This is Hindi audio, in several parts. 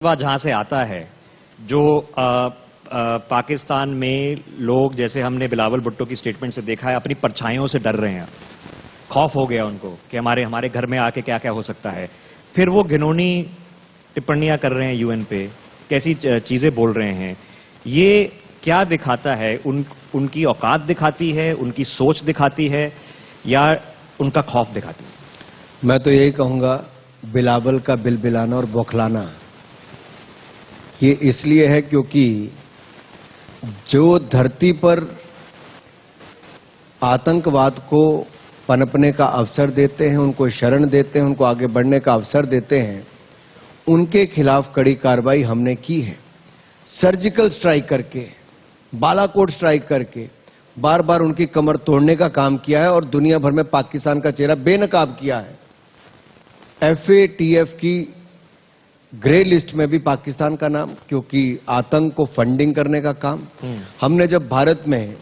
जहां से आता है जो पाकिस्तान में लोग, जैसे हमने बिलावल भुट्टो की स्टेटमेंट से देखा है, अपनी परछाइयों से डर रहे हैं। खौफ हो गया उनको कि हमारे घर में आके क्या क्या हो सकता है। फिर वो घिनौनी टिप्पणियां कर रहे हैं यूएन पे, कैसी चीजें बोल रहे हैं। ये क्या दिखाता है? उनकी औकात दिखाती है, उनकी सोच दिखाती है, या उनका खौफ दिखाती है? मैं तो यही कहूंगा, बिलावल का बिलबिलाना और बौखलाना ये इसलिए है क्योंकि जो धरती पर आतंकवाद को पनपने का अवसर देते हैं, उनको शरण देते हैं, उनको आगे बढ़ने का अवसर देते हैं, उनके खिलाफ कड़ी कार्रवाई हमने की है। सर्जिकल स्ट्राइक करके, बालाकोट स्ट्राइक करके बार बार उनकी कमर तोड़ने का काम किया है और दुनिया भर में पाकिस्तान का चेहरा बेनकाब किया है। FATF की ग्रे लिस्ट में भी पाकिस्तान का नाम, क्योंकि आतंक को फंडिंग करने का काम। हमने जब भारत में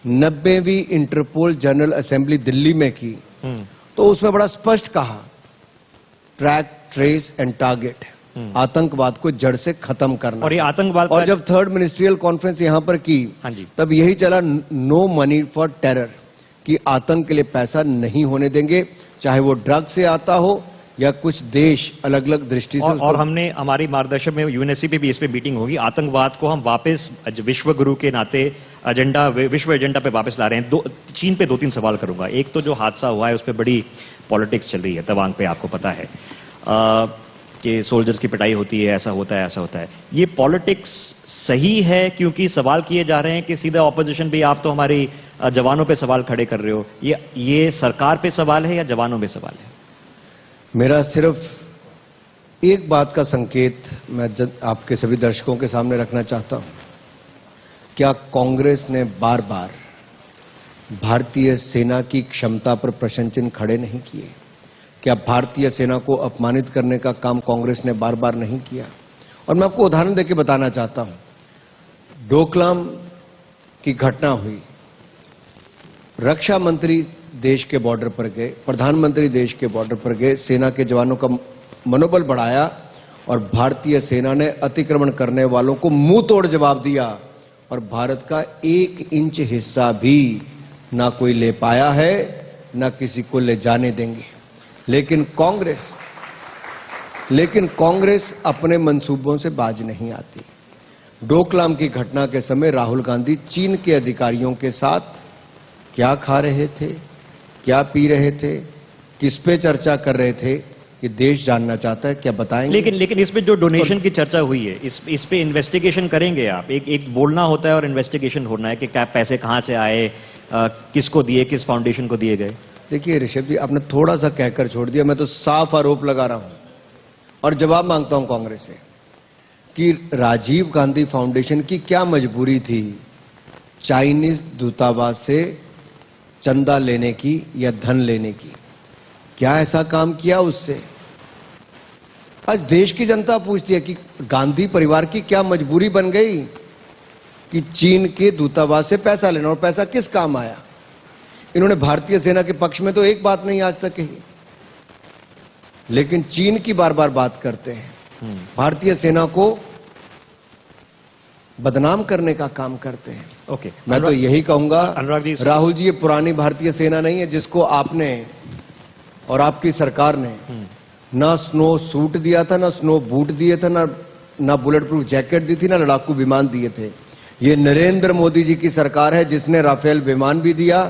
90वीं इंटरपोल जनरल असेंबली दिल्ली में की तो उसमें बड़ा स्पष्ट कहा, ट्रैक, ट्रेस एंड टारगेट, आतंकवाद को जड़ से खत्म करना। और ये आतंकवाद, और जब थर्ड मिनिस्ट्रियल कॉन्फ्रेंस यहां पर की, तब यही चला, नो मनी फॉर टेरर, कि आतंक के लिए पैसा नहीं होने देंगे, चाहे वो ड्रग से आता हो या कुछ देश अलग अलग दृष्टि से। और हमने, हमारी मार्गदर्शन में यूएनएससी पे भी इस पे मीटिंग होगी। आतंकवाद को हम वापस विश्व गुरु के नाते विश्व एजेंडा पे वापस ला रहे हैं। चीन पे 2-3 सवाल करूंगा। एक तो जो हादसा हुआ है उस पर बड़ी पॉलिटिक्स चल रही है तवांग पे, आपको पता है कि सोल्जर्स की पिटाई होती है, ऐसा होता है, ऐसा होता है। ये पॉलिटिक्स सही है? क्योंकि सवाल किए जा रहे हैं कि सीधा ऑपोजिशन भी, आप तो हमारी जवानों पे सवाल खड़े कर रहे हो। ये सरकार पे सवाल है या जवानों पे सवाल है? मेरा सिर्फ एक बात का संकेत मैं आपके सभी दर्शकों के सामने रखना चाहता हूं। क्या कांग्रेस ने बार बार भारतीय सेना की क्षमता पर प्रश्न चिन्ह खड़े नहीं किए? क्या भारतीय सेना को अपमानित करने का काम कांग्रेस ने बार बार नहीं किया? और मैं आपको उदाहरण देकर बताना चाहता हूं। डोकलाम की घटना हुई, रक्षा मंत्री देश के बॉर्डर पर गए, प्रधानमंत्री देश के बॉर्डर पर गए, सेना के जवानों का मनोबल बढ़ाया और भारतीय सेना ने अतिक्रमण करने वालों को मुंह तोड़ जवाब दिया। और भारत का 1 इंच हिस्सा भी ना कोई ले पाया है, ना किसी को ले जाने देंगे। लेकिन कांग्रेस अपने मंसूबों से बाज नहीं आती। डोकलाम की घटना के समय राहुल गांधी चीन के अधिकारियों के साथ क्या खा रहे थे, क्या पी रहे थे, किस पे चर्चा कर रहे थे, ये देश जानना चाहता है। क्या बताएंगे? लेकिन इसमें जो डोनेशन की चर्चा हुई है, इस पे इन्वेस्टिगेशन करेंगे आप? एक बोलना होता है और इन्वेस्टिगेशन होना है कि क्या पैसे कहां से आए, किसको दिए, किस फाउंडेशन को दिए गए। देखिए ऋषभ जी, आपने थोड़ा सा कहकर छोड़ दिया। मैं तो साफ आरोप लगा रहा हूं और जवाब मांगता हूं कांग्रेस से कि राजीव गांधी फाउंडेशन की क्या मजबूरी थी चाइनीज दूतावास से चंदा लेने की या धन लेने की? क्या ऐसा काम किया उससे? आज देश की जनता पूछती है कि गांधी परिवार की क्या मजबूरी बन गई कि चीन के दूतावास से पैसा लेना, और पैसा किस काम आया? इन्होंने भारतीय सेना के पक्ष में तो एक बात नहीं आज तक कही, लेकिन चीन की बार बार बात करते हैं, भारतीय सेना को बदनाम करने का काम करते हैं। ओके, मैं तो यही कहूंगा, राहुल जी, ये पुरानी भारतीय सेना नहीं है जिसको आपने और आपकी सरकार ने ना स्नो सूट दिया था, ना स्नो बूट दिए थे, ना बुलेट प्रूफ जैकेट दी थी, ना लड़ाकू विमान दिए थे। ये नरेंद्र मोदी जी की सरकार है जिसने राफेल विमान भी दिया,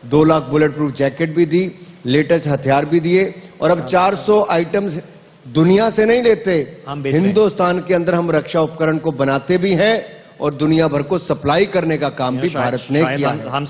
2 लाख बुलेट प्रूफ जैकेट भी दी, लेटेस्ट हथियार भी दिए, और अब 400 आइटम्स दुनिया से नहीं लेते, हिंदुस्तान के अंदर हम रक्षा उपकरण को बनाते भी हैं और दुनिया भर को सप्लाई करने का काम भी भारत ने किया है।